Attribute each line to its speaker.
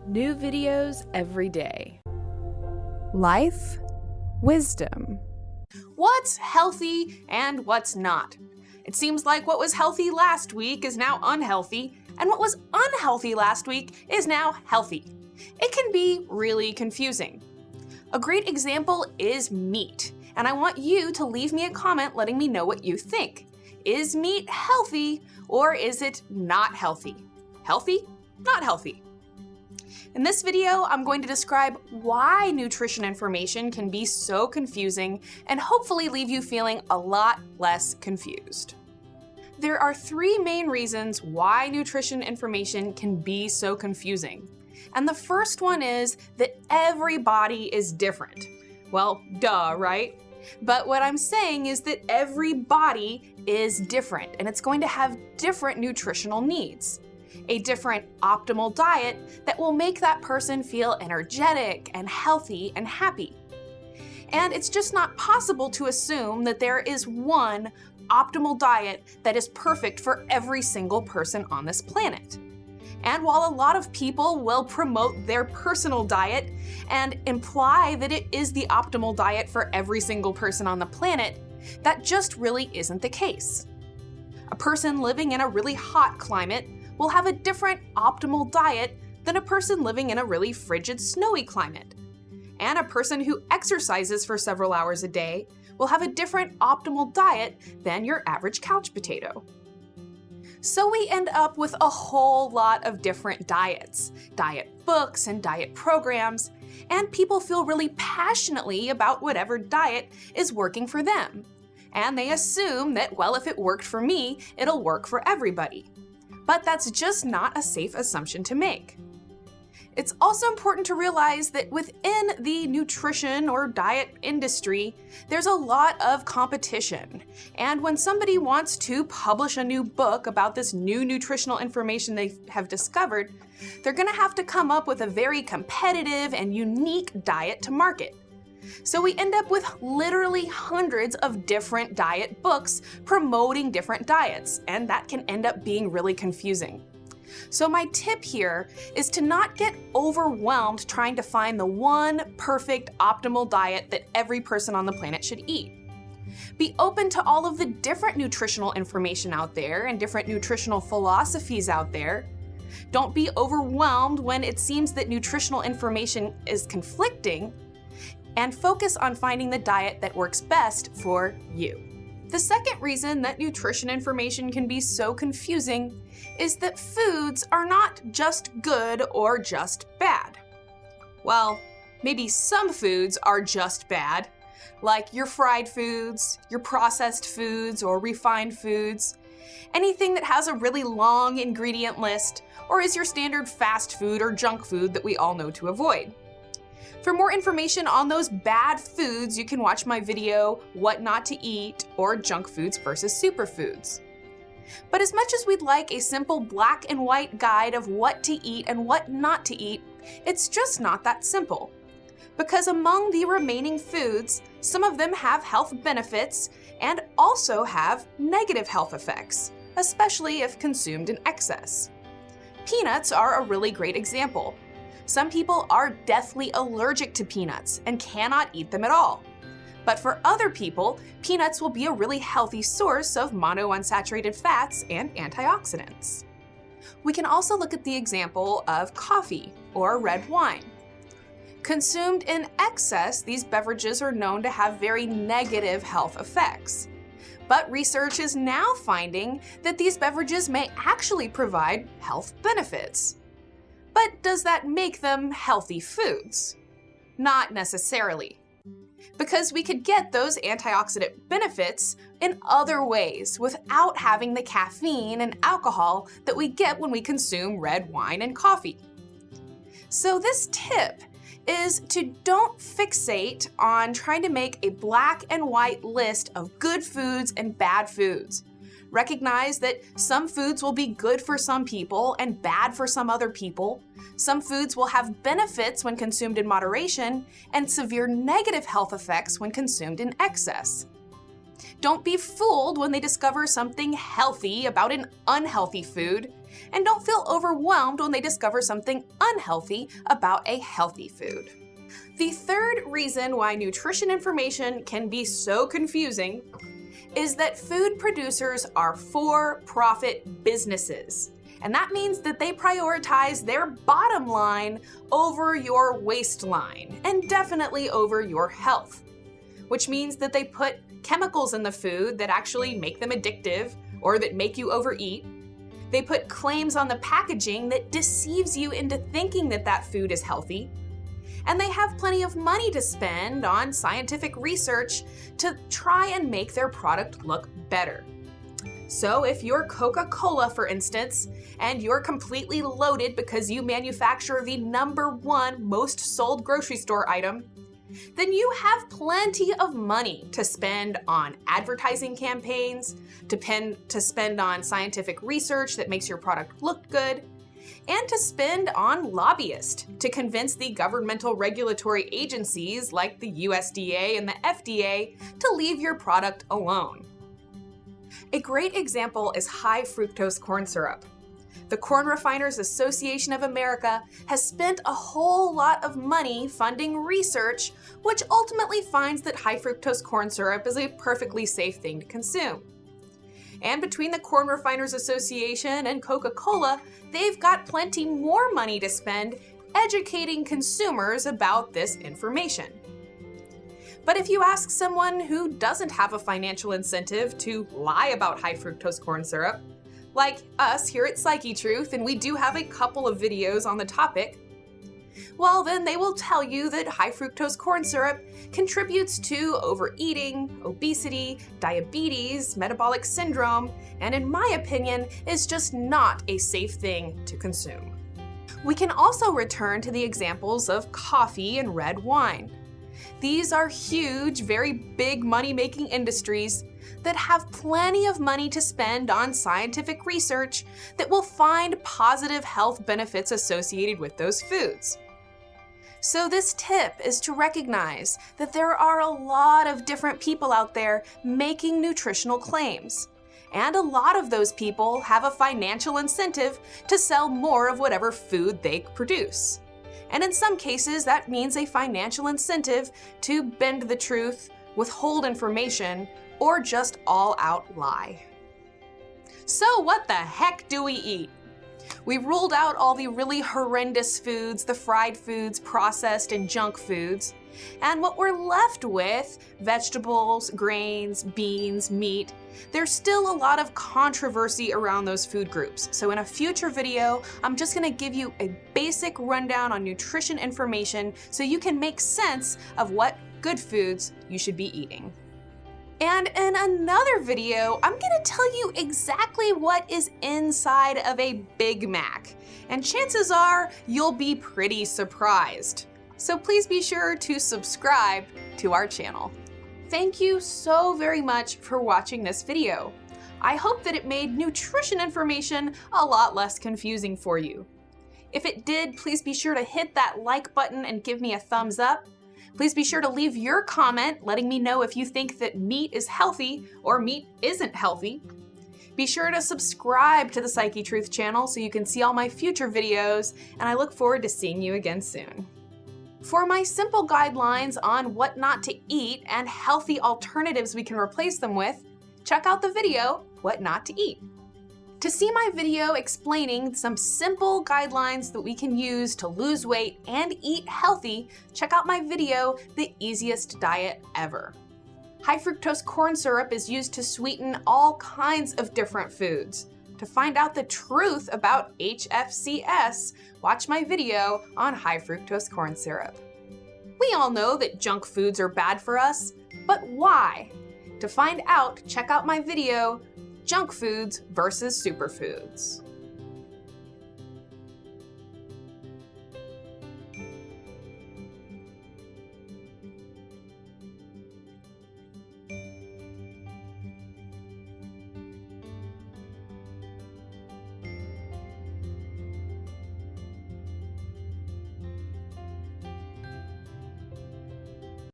Speaker 1: New videos every day. Life wisdom.
Speaker 2: What's healthy and what's not? It seems like what was healthy last week is now unhealthy, and what was unhealthy last week is now healthy. It can be really confusing. A great example is meat, and I want you to leave me a comment letting me know what you think. Is meat healthy or is it not healthy? Healthy? Not healthy. In this video, I'm going to describe why nutrition information can be so confusing and hopefully leave you feeling a lot less confused. There are three main reasons why nutrition information can be so confusing. And the first one is that everybody is different. Well, duh, right? But what I'm saying is that every body is different and it's going to have different nutritional needs. A different optimal diet that will make that person feel energetic and healthy and happy. And it's just not possible to assume that there is one optimal diet that is perfect for every single person on this planet. And while a lot of people will promote their personal diet and imply that it is the optimal diet for every single person on the planet, that just really isn't the case. A person living in a really hot climate will have a different optimal diet than a person living in a really frigid, snowy climate. And a person who exercises for several hours a day will have a different optimal diet than your average couch potato. So we end up with a whole lot of different diets, diet books and diet programs, and people feel really passionately about whatever diet is working for them. And they assume that, well, if it worked for me, it'll work for everybody. But that's just not a safe assumption to make. It's also important to realize that within the nutrition or diet industry, there's a lot of competition. And when somebody wants to publish a new book about this new nutritional information they have discovered, they're gonna have to come up with a very competitive and unique diet to market. So we end up with literally hundreds of different diet books promoting different diets, and that can end up being really confusing. So my tip here is to not get overwhelmed trying to find the one perfect optimal diet that every person on the planet should eat. Be open to all of the different nutritional information out there and different nutritional philosophies out there. Don't be overwhelmed when it seems that nutritional information is conflicting, and focus on finding the diet that works best for you. The second reason that nutrition information can be so confusing is that foods are not just good or just bad. Well, maybe some foods are just bad, like your fried foods, your processed foods, or refined foods, anything that has a really long ingredient list, or is your standard fast food or junk food that we all know to avoid. For more information on those bad foods, you can watch my video, What Not to Eat, or Junk Foods versus Superfoods. But as much as we'd like a simple black and white guide of what to eat and what not to eat, it's just not that simple. Because among the remaining foods, some of them have health benefits and also have negative health effects, especially if consumed in excess. Peanuts are a really great example. Some people are deathly allergic to peanuts and cannot eat them at all. But for other people, peanuts will be a really healthy source of monounsaturated fats and antioxidants. We can also look at the example of coffee or red wine. Consumed in excess, these beverages are known to have very negative health effects. But research is now finding that these beverages may actually provide health benefits. But does that make them healthy foods? Not necessarily. Because we could get those antioxidant benefits in other ways without having the caffeine and alcohol that we get when we consume red wine and coffee. So this tip is to don't fixate on trying to make a black and white list of good foods and bad foods. Recognize that some foods will be good for some people and bad for some other people. Some foods will have benefits when consumed in moderation and severe negative health effects when consumed in excess. Don't be fooled when they discover something healthy about an unhealthy food, and don't feel overwhelmed when they discover something unhealthy about a healthy food. The third reason why nutrition information can be so confusing is that food producers are for-profit businesses. And that means that they prioritize their bottom line over your waistline, and definitely over your health. Which means that they put chemicals in the food that actually make them addictive or that make you overeat. They put claims on the packaging that deceives you into thinking that that food is healthy. And they have plenty of money to spend on scientific research to try and make their product look better. So if you're Coca-Cola, for instance, and you're completely loaded because you manufacture the #1 most sold grocery store item, then you have plenty of money to spend on advertising campaigns, to spend on scientific research that makes your product look good, and to spend on lobbyists to convince the governmental regulatory agencies like the USDA and the FDA to leave your product alone. A great example is high fructose corn syrup. The Corn Refiners Association of America has spent a whole lot of money funding research, which ultimately finds that high fructose corn syrup is a perfectly safe thing to consume. And between the Corn Refiners Association and Coca-Cola, they've got plenty more money to spend educating consumers about this information. But if you ask someone who doesn't have a financial incentive to lie about high fructose corn syrup, like us here at Psyche Truth, and we do have a couple of videos on the topic, well, then they will tell you that high fructose corn syrup contributes to overeating, obesity, diabetes, metabolic syndrome, and in my opinion, is just not a safe thing to consume. We can also return to the examples of coffee and red wine. These are huge, very big money-making industries that have plenty of money to spend on scientific research that will find positive health benefits associated with those foods. So this tip is to recognize that there are a lot of different people out there making nutritional claims. And a lot of those people have a financial incentive to sell more of whatever food they produce. And in some cases, that means a financial incentive to bend the truth, withhold information, or just all out lie. So what the heck do we eat? We ruled out all the really horrendous foods, the fried foods, processed and junk foods. And what we're left with, vegetables, grains, beans, meat, there's still a lot of controversy around those food groups. So in a future video, I'm just gonna give you a basic rundown on nutrition information so you can make sense of what good foods you should be eating. And in another video, I'm gonna tell you exactly what is inside of a Big Mac. And chances are you'll be pretty surprised. So please be sure to subscribe to our channel. Thank you so very much for watching this video. I hope that it made nutrition information a lot less confusing for you. If it did, please be sure to hit that like button and give me a thumbs up. Please be sure to leave your comment letting me know if you think that meat is healthy or meat isn't healthy. Be sure to subscribe to the Psyche Truth channel so you can see all my future videos, and I look forward to seeing you again soon. For my simple guidelines on what not to eat and healthy alternatives we can replace them with, check out the video, What Not to Eat. To see my video explaining some simple guidelines that we can use to lose weight and eat healthy, check out my video, The Easiest Diet Ever. High fructose corn syrup is used to sweeten all kinds of different foods. To find out the truth about HFCS, watch my video on high fructose corn syrup. We all know that junk foods are bad for us, but why? To find out, check out my video, Junk Foods versus Superfoods.